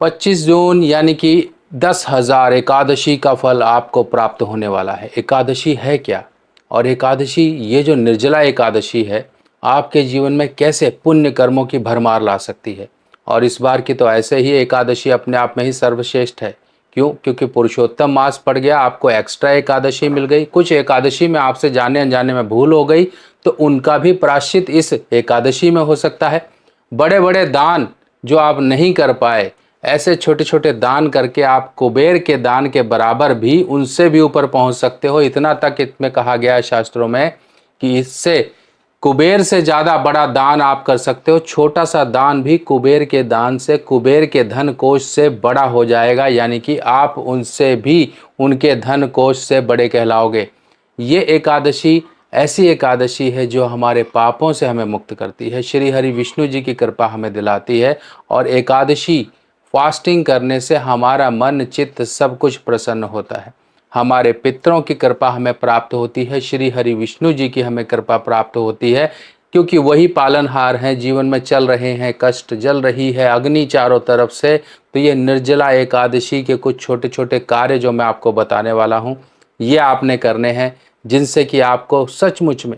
25 जून यानी कि 10,000 एकादशी का फल आपको प्राप्त होने वाला है। एकादशी है क्या? और एकादशी, ये जो निर्जला एकादशी है, आपके जीवन में कैसे पुण्य कर्मों की भरमार ला सकती है। और इस बार की तो ऐसे ही एकादशी अपने आप में ही सर्वश्रेष्ठ है। क्यों? क्योंकि पुरुषोत्तम मास पड़ गया, आपको एक्स्ट्रा एकादशी मिल गई। कुछ एकादशी में आपसे जाने अनजाने में भूल हो गई, तो उनका भी प्रायश्चित इस एकादशी में हो सकता है। बड़े बड़े दान जो आप नहीं कर पाए, ऐसे छोटे छोटे दान करके आप कुबेर के दान के बराबर भी, उनसे भी ऊपर पहुंच सकते हो। इतना तक इसमें कहा गया है शास्त्रों में कि इससे कुबेर से ज़्यादा बड़ा दान आप कर सकते हो। छोटा सा दान भी कुबेर के दान से, कुबेर के धन कोष से बड़ा हो जाएगा, यानी कि आप उनसे भी, उनके धन कोष से बड़े कहलाओगे। ये एकादशी ऐसी एकादशी है जो हमारे पापों से हमें मुक्त करती है। श्री हरि विष्णु जी की कृपा हमें दिलाती है। और एकादशी फास्टिंग करने से हमारा मन चित्त सब कुछ प्रसन्न होता है। हमारे पितरों की कृपा हमें प्राप्त होती है, श्री हरि विष्णु जी की हमें कृपा प्राप्त होती है, क्योंकि वही पालनहार हैं, जीवन में चल रहे हैं, कष्ट जल रही है अग्नि चारों तरफ से। तो ये निर्जला एकादशी के कुछ छोटे छोटे कार्य जो मैं आपको बताने वाला हूँ, ये आपने करने हैं, जिनसे कि आपको सचमुच में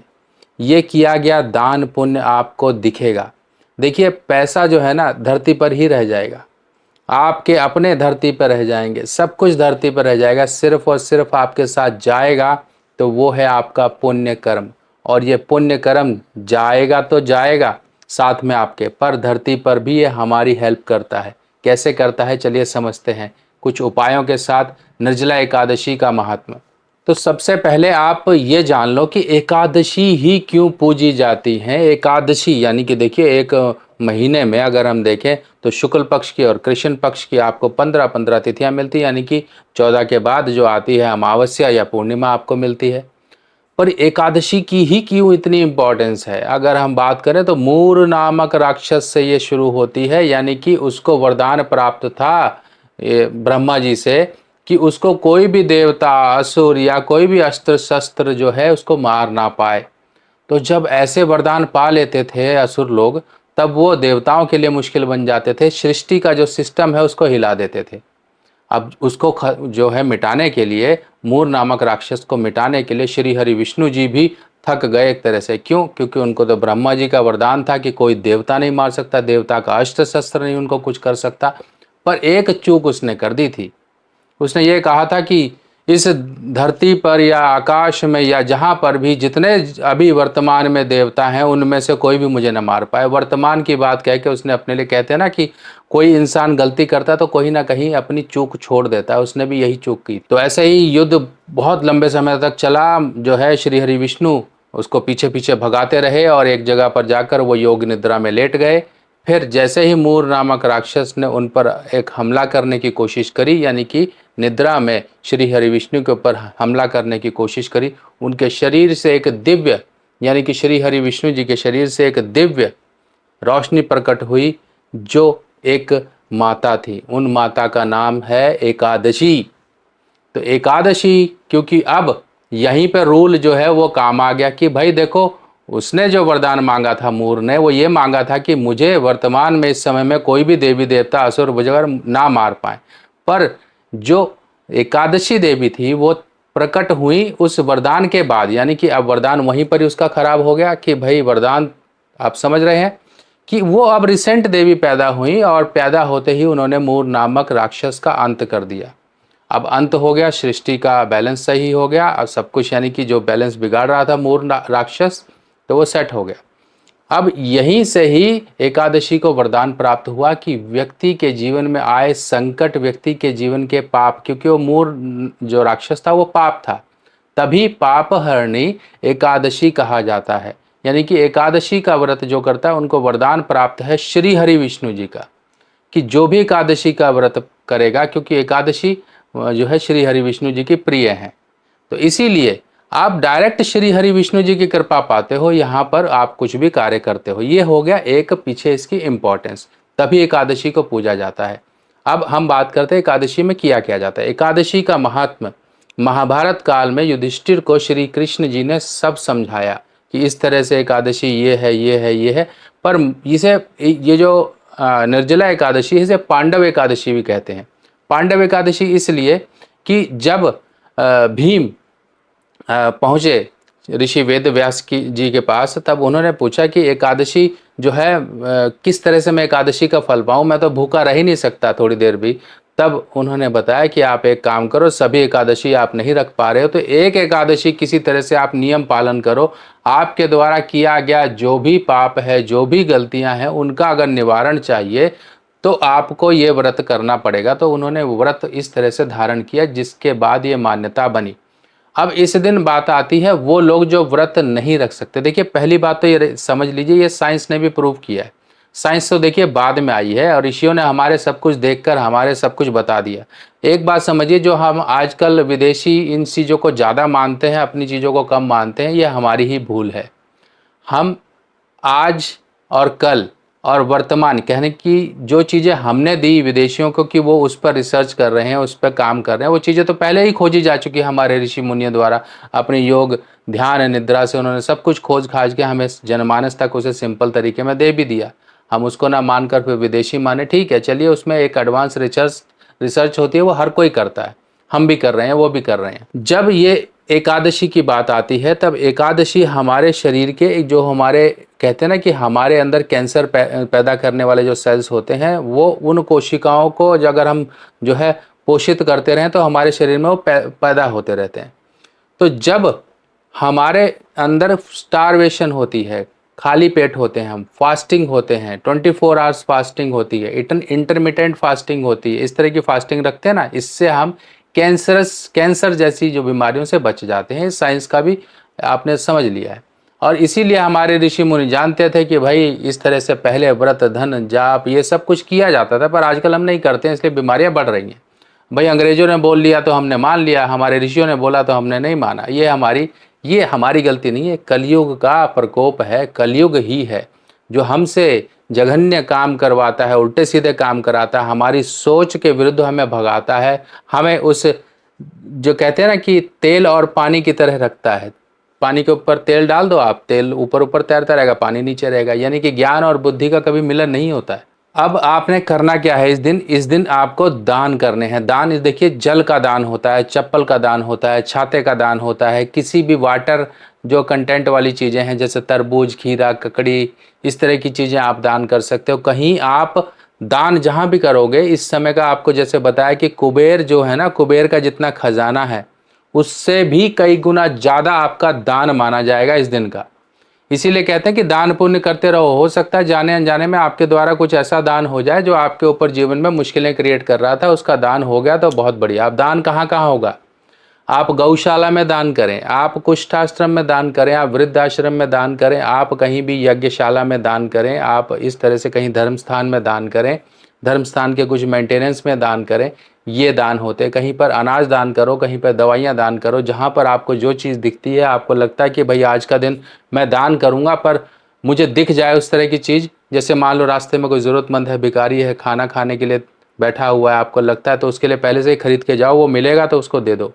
ये किया गया दान पुण्य आपको दिखेगा। देखिए, पैसा जो है ना, धरती पर ही रह जाएगा, आपके अपने धरती पर रह जाएंगे, सब कुछ धरती पर रह जाएगा। सिर्फ और सिर्फ आपके साथ जाएगा तो वो है आपका पुण्य कर्म। और ये पुण्य कर्म जाएगा तो जाएगा साथ में आपके, पर धरती पर भी ये हमारी हेल्प करता है। कैसे करता है, चलिए समझते हैं कुछ उपायों के साथ निर्जला एकादशी का महात्मा। तो सबसे पहले आप ये जान लो कि एकादशी ही क्यों पूजी जाती है। एकादशी यानी कि देखिए, एक महीने में अगर हम देखें तो शुक्ल पक्ष की और कृष्ण पक्ष की आपको 15-15 तिथियां मिलती हैं, यानी कि 14 के बाद जो आती है अमावस्या या पूर्णिमा आपको मिलती है। पर एकादशी की ही क्यों इतनी इम्पोर्टेंस है, अगर हम बात करें तो मूर नामक राक्षस से ये शुरू होती है। यानी कि उसको वरदान प्राप्त था ब्रह्मा जी से कि उसको कोई भी देवता, असुर या कोई भी अस्त्र शस्त्र जो है उसको मार ना पाए। तो जब ऐसे वरदान पा लेते थे असुर लोग, तब वो देवताओं के लिए मुश्किल बन जाते थे, सृष्टि का जो सिस्टम है उसको हिला देते थे। अब उसको जो है मिटाने के लिए, मूर नामक राक्षस को मिटाने के लिए श्री हरि विष्णु जी भी थक गए एक तरह से। क्यों? क्योंकि उनको तो ब्रह्मा जी का वरदान था कि कोई देवता नहीं मार सकता, देवता का अस्त्र शस्त्र नहीं उनको कुछ कर सकता। पर एक चूक उसने कर दी थी। उसने ये कहा था कि इस धरती पर या आकाश में या जहाँ पर भी जितने अभी वर्तमान में देवता हैं, उनमें से कोई भी मुझे न मार पाए। वर्तमान की बात कह के उसने अपने लिए, कहते हैं ना कि कोई इंसान गलती करता है तो कहीं ना कहीं अपनी चूक छोड़ देता है, उसने भी यही चूक की। तो ऐसे ही युद्ध बहुत लंबे समय तक चला। जो है श्री हरि विष्णु उसको पीछे पीछे भगाते रहे और एक जगह पर जाकर वो योग निद्रा में लेट गए। फिर जैसे ही मूर नामक राक्षस ने उन पर एक हमला करने की कोशिश करी, यानी कि निद्रा में श्री हरि विष्णु के ऊपर हमला करने की कोशिश करी, उनके शरीर से एक दिव्य, यानी कि श्री हरि विष्णु जी के शरीर से एक दिव्य रोशनी प्रकट हुई, जो एक माता थी। उन माता का नाम है एकादशी। तो एकादशी, क्योंकि अब यहीं पर रूल जो है वो काम आ गया कि भाई देखो, उसने जो वरदान मांगा था मूर ने, वो ये मांगा था कि मुझे वर्तमान में इस समय में कोई भी देवी देवता असुर बुजगर ना मार पाए। पर जो एकादशी देवी थी वो प्रकट हुई उस वरदान के बाद, यानी कि अब वरदान वहीं पर ही उसका खराब हो गया कि भाई वरदान, आप समझ रहे हैं कि वो अब रिसेंट देवी पैदा हुई और पैदा होते ही उन्होंने मूर नामक राक्षस का अंत कर दिया। अब अंत हो गया, सृष्टि का बैलेंस सही हो गया, अब सब कुछ, यानी कि जो बैलेंस बिगाड़ रहा था मूर राक्षस, तो वो सेट हो गया। अब यहीं से ही एकादशी को वरदान प्राप्त हुआ कि व्यक्ति के जीवन में आए संकट, व्यक्ति के जीवन के पाप, क्योंकि वो मूर जो राक्षस था वो पाप था, तभी पाप हरणी एकादशी कहा जाता है। यानी कि एकादशी का व्रत जो करता है उनको वरदान प्राप्त है श्री हरि विष्णु जी का, कि जो भी एकादशी का व्रत करेगा, क्योंकि एकादशी जो है श्री हरि विष्णु जी की प्रिय है, तो इसीलिए आप डायरेक्ट श्री हरि विष्णु जी की कृपा पाते हो, यहाँ पर आप कुछ भी कार्य करते हो। ये हो गया एक पीछे इसकी इम्पोर्टेंस, तभी एकादशी को पूजा जाता है। अब हम बात करते हैं एकादशी में किया क्या जाता है। एकादशी का महात्म महाभारत काल में युधिष्ठिर को श्री कृष्ण जी ने सब समझाया कि इस तरह से एकादशी ये है, ये है, ये है। पर इसे ये जो निर्जला एकादशी है, इसे पांडव एकादशी भी कहते हैं। पांडव एकादशी इसलिए कि जब भीम पहुँचे ऋषि वेद व्यास की जी के पास, तब उन्होंने पूछा कि एकादशी जो है किस तरह से मैं एकादशी का फल पाऊँ, मैं तो भूखा रह ही नहीं सकता थोड़ी देर भी। तब उन्होंने बताया कि आप एक काम करो, सभी एकादशी आप नहीं रख पा रहे हो तो एक एकादशी किसी तरह से आप नियम पालन करो, आपके द्वारा किया गया जो भी पाप है, जो भी गलतियां हैं, उनका अगर निवारण चाहिए तो आपको ये व्रत करना पड़ेगा। तो उन्होंने व्रत इस तरह से धारण किया, जिसके बाद ये मान्यता बनी। अब इस दिन बात आती है वो लोग जो व्रत नहीं रख सकते। देखिए पहली बात तो ये समझ लीजिए, ये साइंस ने भी प्रूव किया है। साइंस तो देखिए बाद में आई है और ऋषियों ने हमारे सब कुछ देखकर हमारे सब कुछ बता दिया। एक बात समझिए, जो हम आजकल विदेशी इन चीज़ों को ज़्यादा मानते हैं, अपनी चीज़ों को कम मानते हैं, ये हमारी ही भूल है। हम आज और कल और वर्तमान कहने की जो चीज़ें हमने दी विदेशियों को कि वो उस पर रिसर्च कर रहे हैं, उस पर काम कर रहे हैं, वो चीज़ें तो पहले ही खोजी जा चुकी है हमारे ऋषि मुनियों द्वारा। अपने योग ध्यान निद्रा से उन्होंने सब कुछ खोज खाज के हमें जनमानस तक उसे सिंपल तरीके में दे भी दिया। हम उसको ना मानकर फिर विदेशी माने, ठीक है चलिए, उसमें एक एडवांस रिसर्च रिसर्च होती है, वो हर कोई करता है, हम भी कर रहे हैं, वो भी कर रहे हैं। जब ये एकादशी की बात आती है तब एकादशी हमारे शरीर के जो हमारे कहते हैं ना कि हमारे अंदर कैंसर पैदा करने वाले जो सेल्स होते हैं, वो उन कोशिकाओं को अगर हम जो है पोषित करते रहें तो हमारे शरीर में वो पैदा होते रहते हैं। तो जब हमारे अंदर स्टारवेशन होती है, खाली पेट होते हैं, हम फास्टिंग होते हैं, 24 आवर्स फास्टिंग होती है, इंटरमिटेंट फास्टिंग होती है, इस तरह की फास्टिंग रखते हैं ना, इससे हम कैंसर जैसी जो बीमारियों से बच जाते हैं। साइंस का भी आपने समझ लिया है। और इसीलिए हमारे ऋषि मुनि जानते थे कि भाई इस तरह से पहले व्रत धन जाप ये सब कुछ किया जाता था, पर आजकल हम नहीं करते हैं, इसलिए बीमारियां बढ़ रही हैं। भाई अंग्रेजों ने बोल लिया तो हमने मान लिया, हमारे ऋषियों ने बोला तो हमने नहीं माना। ये हमारी गलती नहीं है, कलयुग का प्रकोप है, कलयुग ही है जो हमसे जघन्य काम करवाता है, उल्टे सीधे काम कराता है, हमारी सोच के विरुद्ध हमें भगाता है, हमें उस जो कहते हैं ना कि तेल और पानी की तरह रखता है। पानी के ऊपर तेल डाल दो आप, तेल ऊपर ऊपर तैरता रहेगा, पानी नीचे रहेगा, यानी कि ज्ञान और बुद्धि का कभी मिलन नहीं होता है। अब आपने करना क्या है इस दिन आपको दान करने हैं। दान देखिए, जल का दान होता है, चप्पल का दान होता है, छाते का दान होता है, किसी भी वाटर जो कंटेंट वाली चीज़ें हैं जैसे तरबूज, खीरा, ककड़ी, इस तरह की चीज़ें आप दान कर सकते हो। कहीं आप दान जहाँ भी करोगे, इस समय का आपको जैसे बताया कि कुबेर जो है ना, कुबेर का जितना खजाना है उससे भी कई गुना ज़्यादा आपका दान माना जाएगा इस दिन का। इसीलिए कहते हैं कि दान पुण्य करते रहो। हो सकता है जाने अनजाने में आपके द्वारा कुछ ऐसा दान हो जाए जो आपके ऊपर जीवन में मुश्किलें क्रिएट कर रहा था, उसका दान हो गया तो बहुत बढ़िया। आप दान कहाँ कहाँ होगा, आप गौशाला में दान करें, आप कुष्ठाश्रम में दान करें, आप वृद्धाश्रम में दान करें, आप कहीं भी यज्ञशाला में दान करें, आप इस तरह से कहीं धर्म स्थान में दान करें, धर्म स्थान के कुछ मेंटेनेंस में दान करें, ये दान होते। कहीं पर अनाज दान करो, कहीं पर दवाइयाँ दान करो, जहाँ पर आपको जो चीज़ दिखती है, आपको लगता है कि भाई आज का दिन मैं दान करूँगा, पर मुझे दिख जाए उस तरह की चीज़, जैसे मान लो रास्ते में कोई ज़रूरतमंद है, भिखारी है, खाना खाने के लिए बैठा हुआ है, आपको लगता है तो उसके लिए पहले से ही खरीद के जाओ, वो मिलेगा तो उसको दे दो।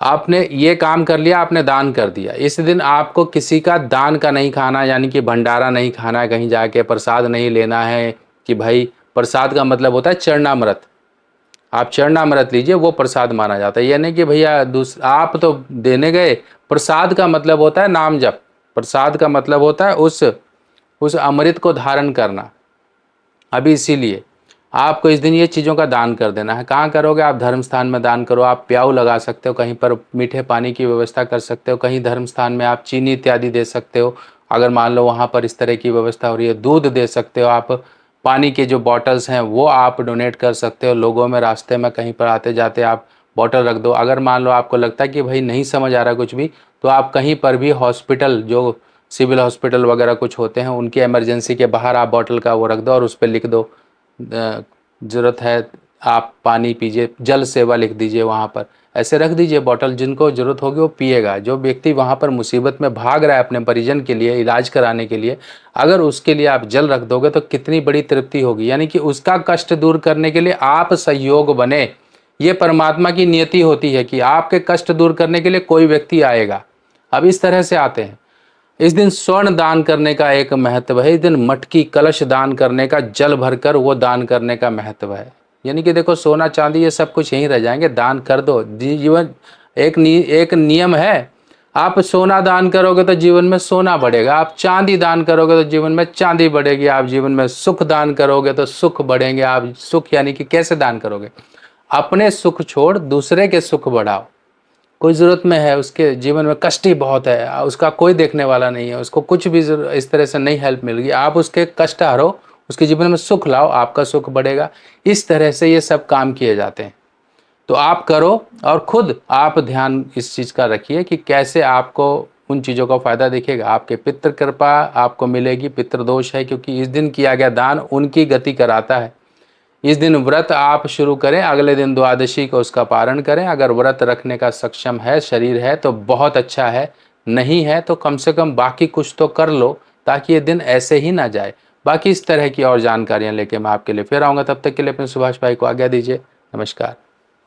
आपने ये काम कर लिया, आपने दान कर दिया। इस दिन आपको किसी का दान का नहीं खाना, यानी कि भंडारा नहीं खाना है, कहीं जाके प्रसाद नहीं लेना है कि भाई प्रसाद का मतलब होता है चरणामृत। आप चरणामृत लीजिए, वो प्रसाद माना जाता है। ये नहीं कि भैया आप तो देने गए, प्रसाद का मतलब होता है नाम जप, प्रसाद का मतलब होता है उस अमृत को धारण करना। अभी इसीलिए आपको इस दिन ये चीज़ों का दान कर देना है। कहाँ करोगे आप? धर्म स्थान में दान करो। आप प्याऊ लगा सकते हो, कहीं पर मीठे पानी की व्यवस्था कर सकते हो, कहीं धर्म स्थान में आप चीनी इत्यादि दे सकते हो, अगर मान लो वहाँ पर इस तरह की व्यवस्था हो रही है। दूध दे सकते हो आप, पानी के जो बॉटल्स हैं वो आप डोनेट कर सकते हो लोगों में, रास्ते में कहीं पर आते जाते आप बॉटल रख दो। अगर मान लो आपको लगता है कि भाई नहीं समझ आ रहा कुछ भी, तो आप कहीं पर भी हॉस्पिटल, जो सिविल हॉस्पिटल वगैरह कुछ होते हैं, उनके इमरजेंसी के बाहर आप बॉटल का वो रख दो और उस पर लिख दो ज़रूरत है आप पानी पीजिए, जल सेवा लिख दीजिए वहाँ पर, ऐसे रख दीजिए बॉटल। जिनको ज़रूरत होगी वो पिएगा। जो व्यक्ति वहाँ पर मुसीबत में भाग रहा है अपने परिजन के लिए, इलाज कराने के लिए, अगर उसके लिए आप जल रख दोगे तो कितनी बड़ी तृप्ति होगी। यानी कि उसका कष्ट दूर करने के लिए आप सहयोग बने। ये परमात्मा की नियति होती है कि आपके कष्ट दूर करने के लिए कोई व्यक्ति आएगा। अब इस तरह से आते हैं। इस दिन स्वर्ण दान करने का एक महत्व है। इस दिन मटकी कलश दान करने का, जल भरकर वो दान करने का महत्व है। यानी कि देखो, सोना चांदी ये सब कुछ यहीं रह जाएंगे, दान कर दो। जीवन एक नियम है, आप सोना दान करोगे तो जीवन में सोना बढ़ेगा, आप चांदी दान करोगे तो जीवन में चांदी बढ़ेगी, आप जीवन में सुख दान करोगे तो सुख बढ़ेंगे। आप सुख यानी कि कैसे दान करोगे? अपने सुख छोड़ दूसरे के सुख बढ़ाओ। कोई ज़रूरत में है, उसके जीवन में कष्ट ही बहुत है, उसका कोई देखने वाला नहीं है, उसको कुछ भी इस तरह से नहीं हेल्प मिल गई, आप उसके कष्ट हरो, उसके जीवन में सुख लाओ, आपका सुख बढ़ेगा। इस तरह से ये सब काम किए जाते हैं। तो आप करो, और खुद आप ध्यान इस चीज़ का रखिए कि कैसे आपको उन चीज़ों का फ़ायदा दिखेगा। आपके पितृ कृपा आपको मिलेगी। पितृ दोष है क्योंकि इस दिन किया गया दान उनकी गति कराता है। इस दिन व्रत आप शुरू करें, अगले दिन द्वादशी को उसका पारण करें। अगर व्रत रखने का सक्षम है, शरीर है, तो बहुत अच्छा है। नहीं है तो कम से कम बाकी कुछ तो कर लो, ताकि ये दिन ऐसे ही ना जाए। बाकी इस तरह की और जानकारियां लेके मैं आपके लिए फिर आऊँगा। तब तक के लिए अपने सुभाष भाई को आज्ञा दीजिए। नमस्कार।